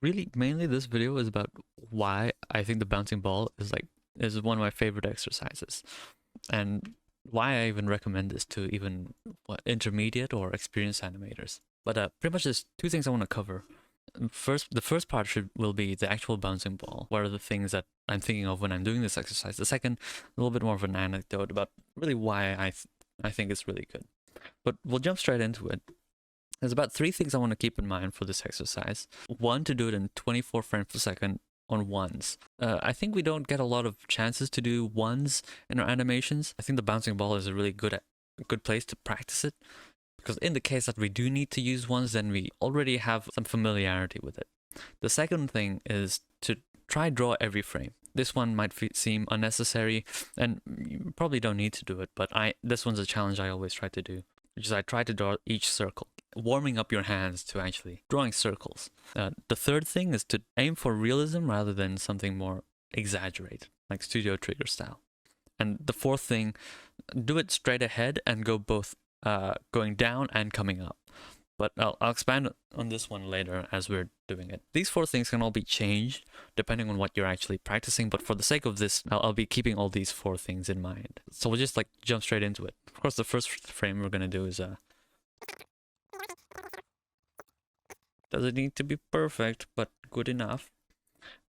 Really, mainly this video is about why I think the bouncing ball is one of my favorite exercises, and why I even recommend this to even intermediate or experienced animators. But pretty much there's two things I want to cover. The first part will be the actual bouncing ball. What are the things that I'm thinking of when I'm doing this exercise? The second, a little bit more of an anecdote about really why I think it's really good. But we'll jump straight into it. There's about three things I want to keep in mind for this exercise. One, to do it in 24 frames per second on ones. I think we don't get a lot of chances to do ones in our animations. I think the bouncing ball is a good place to practice it, because in the case that we do need to use ones, then we already have some familiarity with it. The second thing is to try draw every frame. This one might seem unnecessary, and you probably don't need to do it, but this one's a challenge I always try to do, which is I try to draw each circle, warming up your hands to actually drawing circles. The third thing is to aim for realism rather than something more exaggerated, like Studio Trigger style. And the fourth thing, do it straight ahead and go both going down and coming up. But I'll expand on this one later as we're doing it. These four things can all be changed depending on what you're actually practicing, but for the sake of this, I'll be keeping all these four things in mind. So we'll just jump straight into it. Of course, the first frame we're gonna do is doesn't need to be perfect, but good enough.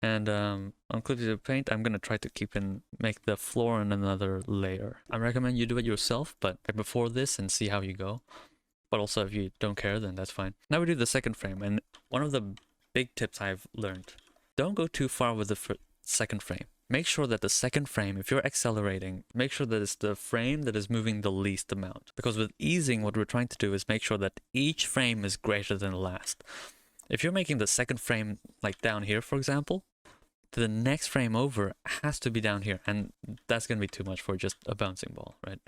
And on Clippy the Paint, I'm gonna try to make the floor in another layer. I recommend you do it yourself, but before this and see how you go. But also, if you don't care, then that's fine. Now we do the second frame, and one of the big tips I've learned: don't go too far with the second frame. Make sure that the second frame, if you're accelerating, make sure that it's the frame that is moving the least amount. Because with easing, what we're trying to do is make sure that each frame is greater than the last. If you're making the second frame like down here, for example, the next frame over has to be down here, and that's going to be too much for just a bouncing ball, right?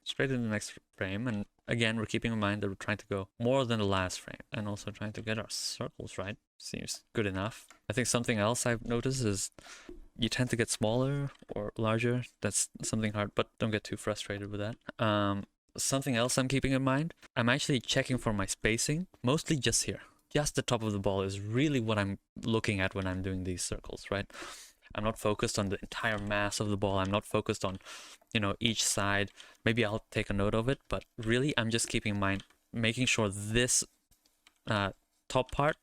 Straight in the next frame, and again, we're keeping in mind that we're trying to go more than the last frame, and also trying to get our circles right. Seems good enough. I think something else I've noticed is you tend to get smaller or larger. That's something hard, but don't get too frustrated with that. Something else I'm keeping in mind, I'm actually checking for my spacing, mostly just here. Just the top of the ball is really what I'm looking at when I'm doing these circles, right? I'm not focused on the entire mass of the ball. I'm not focused on, each side. Maybe I'll take a note of it, but really I'm just keeping in mind, making sure this top part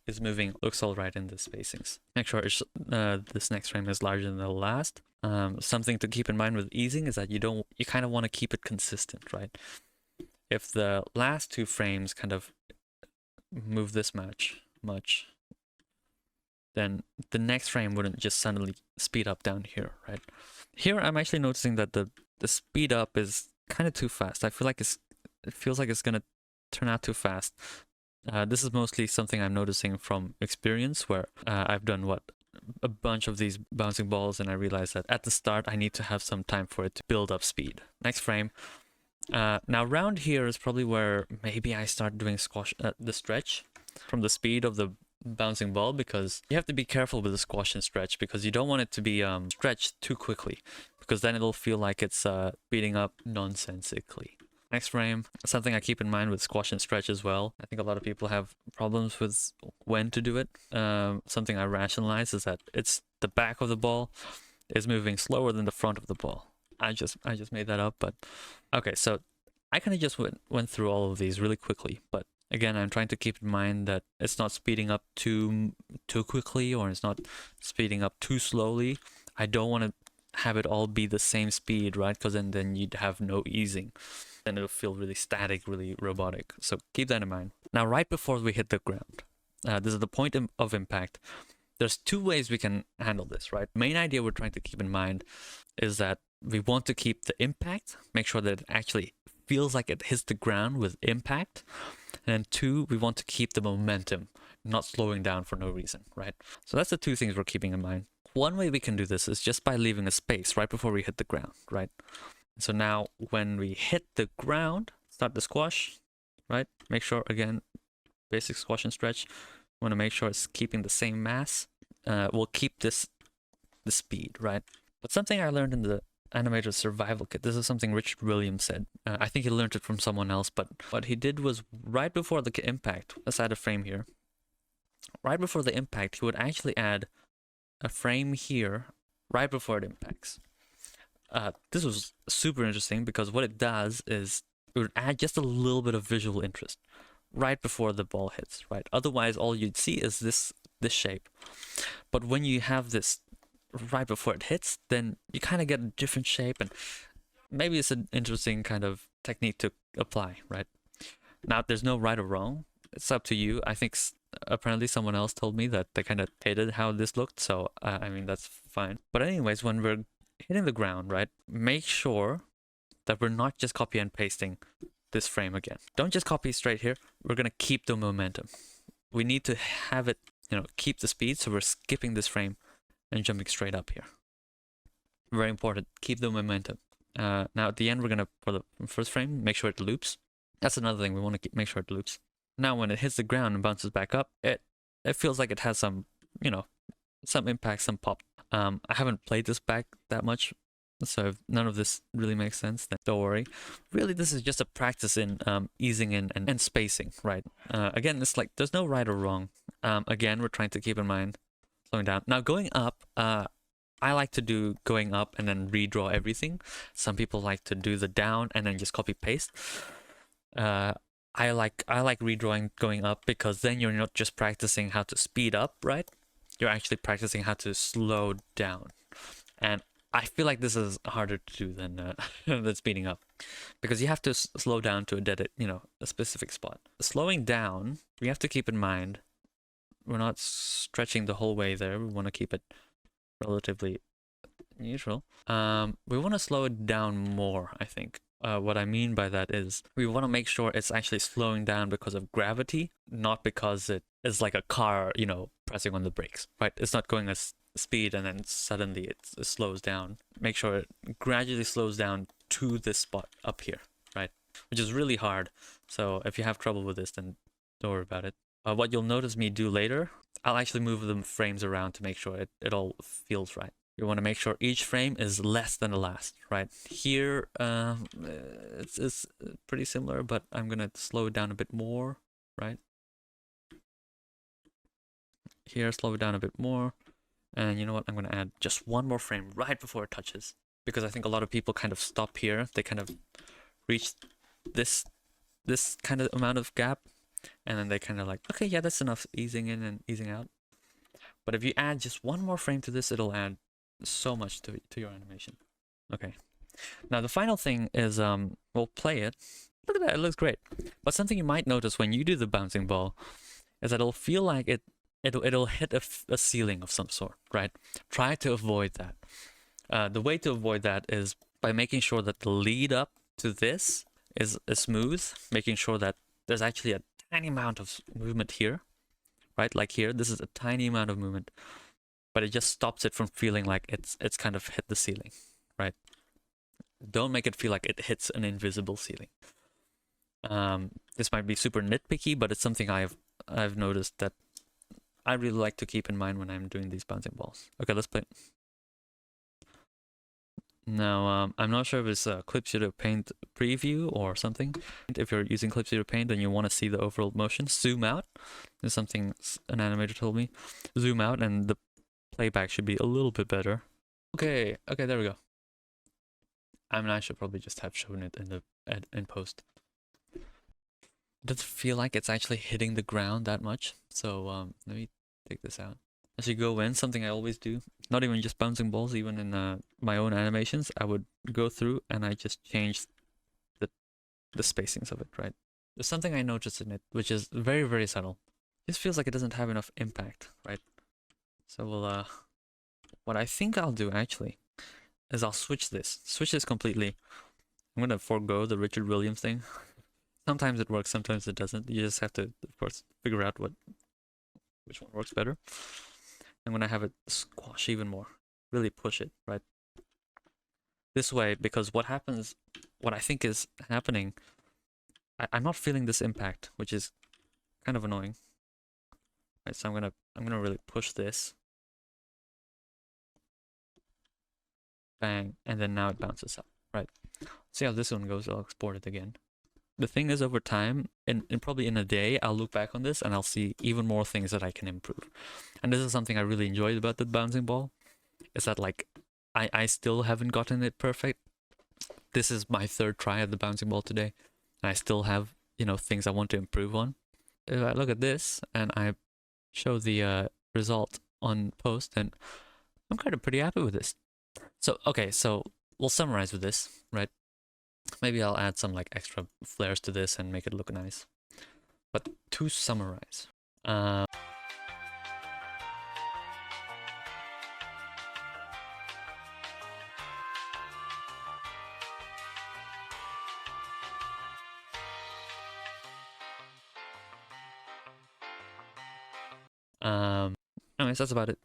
is moving, looks all right in the spacings. Make sure this next frame is larger than the last. Something to keep in mind with easing is that you kind of want to keep it consistent, right? If the last two frames kind of move this much, then the next frame wouldn't just suddenly speed up down here, right? Here I'm actually noticing that the speed up is kind of too fast. It feels like it's gonna turn out too fast. This is mostly something I'm noticing from experience, where I've done a bunch of these bouncing balls, and I realized that at the start I need to have some time for it to build up speed. Next frame. Now around here is probably where maybe I start doing the stretch from the speed of the bouncing ball, because you have to be careful with the squash and stretch, because you don't want it to be stretched too quickly, because then it'll feel like it's speeding up nonsensically. Next frame, something I keep in mind with squash and stretch as well. I think a lot of people have problems with when to do it. Something I rationalize is that it's the back of the ball is moving slower than the front of the ball. I just made that up, but okay, so I kind of just went through all of these really quickly, but again, I'm trying to keep in mind that it's not speeding up too quickly, or it's not speeding up too slowly. I don't want to have it all be the same speed, right? Because then you'd have no easing. Then it'll feel really static, really robotic. So keep that in mind. Now, right before we hit the ground, this is the point of impact. There's two ways we can handle this, right? Main idea we're trying to keep in mind is that we want to keep the impact, make sure that it actually feels like it hits the ground with impact. And two, we want to keep the momentum, not slowing down for no reason, right? So that's the two things we're keeping in mind. One way we can do this is just by leaving a space right before we hit the ground, right? So now when we hit the ground, start the squash, right? Make sure, again, basic squash and stretch. Want to make sure it's keeping the same mass. We'll keep the speed, right? But something I learned in the Animator Survival Kit, this is something Richard Williams said. I think he learned it from someone else, but what he did was right before the impact, let's add a frame here. right before the impact, he would actually add a frame here right before it impacts. This was super interesting because what it does is it would add just a little bit of visual interest right before the ball hits, right? Otherwise, all you'd see is this shape. But when you have this right before it hits, then you kind of get a different shape, and maybe it's an interesting kind of technique to apply, right? Now, there's no right or wrong. It's up to you. I think apparently someone else told me that they kind of hated how this looked, so I mean, that's fine. But anyways, when we're hitting the ground, right, make sure that we're not just copy and pasting this frame again. Don't just copy straight here. We're going to keep the momentum. We need to have it, keep the speed, so we're skipping this frame and jumping straight up here. Very important. Keep the momentum. Now at the end, we're going to, for the first frame, make sure it loops. That's another thing. We want to make sure it loops. Now when it hits the ground and bounces back up, it feels like it has some, some impact, some pop. I haven't played this back that much, so if none of this really makes sense, then don't worry. Really, this is just a practice in easing in and spacing, right? Again, it's like there's no right or wrong. Again, we're trying to keep in mind slowing down. Now going up, I like to do going up and then redraw everything. Some people like to do the down and then just copy paste. I like redrawing going up because then you're not just practicing how to speed up, right? You're actually practicing how to slow down. And I feel like this is harder to do than than speeding up, because you have to slow down to a specific spot. Slowing down, we have to keep in mind we're not stretching the whole way there. We want to keep it relatively neutral. We want to slow it down more, I think. What I mean by that is we want to make sure it's actually slowing down because of gravity, not because it is like a car, pressing on the brakes, right? It's not going as speed and then suddenly it slows down. Make sure it gradually slows down to this spot up here, right? Which is really hard. So if you have trouble with this, then don't worry about it. What you'll notice me do later, I'll actually move the frames around to make sure it all feels right. You want to make sure each frame is less than the last, right? Here, it's pretty similar, but I'm going to slow it down a bit more, right? Here, slow it down a bit more. And you know what? I'm going to add just one more frame right before it touches, because I think a lot of people kind of stop here. They kind of reach this kind of amount of gap, and then they kind of like, okay, yeah, that's enough easing in and easing out. But if you add just one more frame to this, it'll add so much to your animation. Okay. Now the final thing is, we'll play it. Look at that, it looks great. But something you might notice when you do the bouncing ball is that it'll feel like it'll hit a ceiling of some sort, right? Try to avoid that. The way to avoid that is by making sure that the lead up to this is smooth, making sure that there's actually a tiny amount of movement here, right? Like here, this is a tiny amount of movement, but it just stops it from feeling like it's kind of hit the ceiling, right? Don't make it feel like it hits an invisible ceiling. This might be super nitpicky, but it's something I've noticed that I really like to keep in mind when I'm doing these bouncing balls. Okay, let's play. Now, I'm not sure if it's a Clip Studio Paint preview or something. If you're using Clip Studio Paint and you want to see the overall motion, zoom out. There's something an animator told me. Zoom out and the playback should be a little bit better. Okay, there we go. I mean, I should probably just have shown it in post. It doesn't feel like it's actually hitting the ground that much. So let me take this out. As you go in, something I always do, not even just bouncing balls, even in my own animations, I would go through and I just change the spacings of it, right? There's something I noticed in it, which is very, very subtle. It just feels like it doesn't have enough impact, right? So we'll, what I think I'll do actually is I'll switch this completely. I'm gonna forego the Richard Williams thing. Sometimes it works, sometimes it doesn't. You just have to, of course, figure out which one works better. I'm gonna have it squash even more, really push it, right? This way, because what I think is happening, I'm not feeling this impact, which is kind of annoying. Right, so I'm gonna really push this. Bang, and then now it bounces up, right? See how this one goes, I'll export it again. the thing is, over time, and probably in a day, I'll look back on this and I'll see even more things that I can improve. And this is something I really enjoyed about the bouncing ball, is that like I still haven't gotten it perfect. This is my third try at the bouncing ball today, and I still have, you know, things I want to improve on. If I look at this and I show the result on post, and I'm kind of pretty happy with this. So okay, so we'll summarize with this, right? Maybe I'll add some like extra flares to this and make it look nice. But to summarize, anyways, that's about it.